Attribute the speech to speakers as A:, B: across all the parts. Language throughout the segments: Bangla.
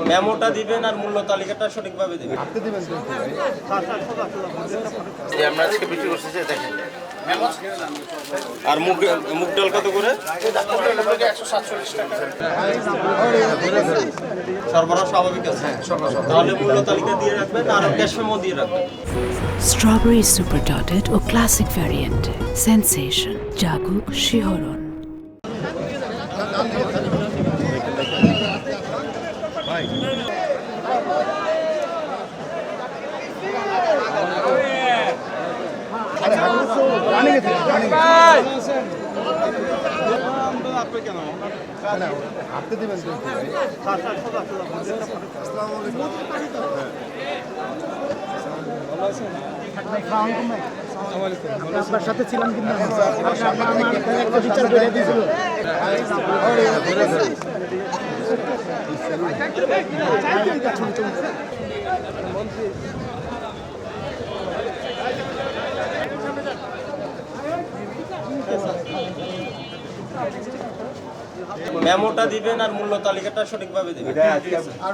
A: মেমোটা দিবেন আর মূল্য তালিকাটা সঠিকভাবে দিবেন। আমরা আজকে বিক্রি করছি যে দেখেন। আর মুগ ডাল কত করে? 147 টাকা। সরবরাহ স্বাভাবিক আছে। তাহলে মূল্য তালিকা দিয়ে রাখবেন আর ক্যাশ মেমো দিয়ে রাখবেন।
B: স্ট্রবেরি সুপার ডটেড ও ক্লাসিক ভ্যারিয়েন্টে সেন্সেশন জাগুক শিহরণ।
C: আপনার সাথে ছিলাম কিন্তু বিচার করে দিয়েছিল।
A: মেমোটা দিবেন আর মূল্য তালিকাটা সঠিকভাবে দিবেন। আর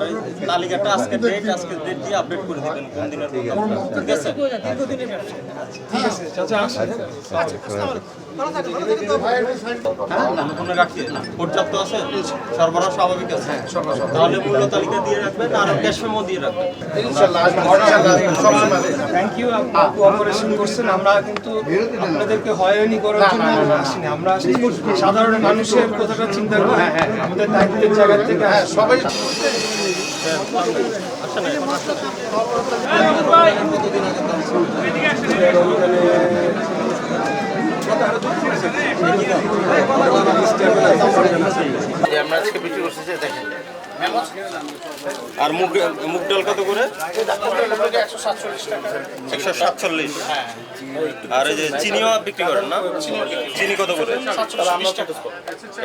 A: ওই তালিকাটা আজকে ডেট দিয়ে আপডেট করে দিবেন কোন দিনের কথা। ঠিক আছে? কোনো রাখি পর্যাপ্ত আছে? সরবরাহ স্বাভাবিক আছে? তাহলে মূল্য তালিকা দিয়ে রাখবেন আর ক্যাশ মেমো দিয়ে রাখবেন।
C: থ্যাংক ইউ, আপনারা কোঅপারেশন করছেন। আমরা কিন্তু আপনাদেরকে হয়রানি করার জন্য আসিনি, আমরা আসি সাধারণ মানুষের কথাটা চিন্তা করে আমাদের দায়িত্বের জায়গা থেকে সবাই।
A: আমরা আজকে বিক্রি করছি যে দেখেন। আর মুগ ডাল কত করে? 147। আর এই যে চিনিও বিক্রি করেন না? চিনি কত করে?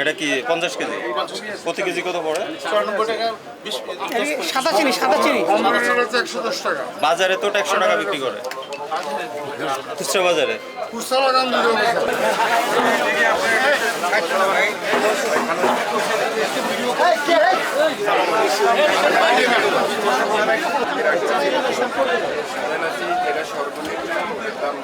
A: এটা কি 50 কেজি? প্রতি কেজি কত পড়ে? 94 টাকা।
C: সাদা চিনি
D: 110 টাকা।
A: বাজারে তো 100 টাকা বিক্রি করে খুচরা বাজারে।
D: এটা সর্বনিম্ন দাম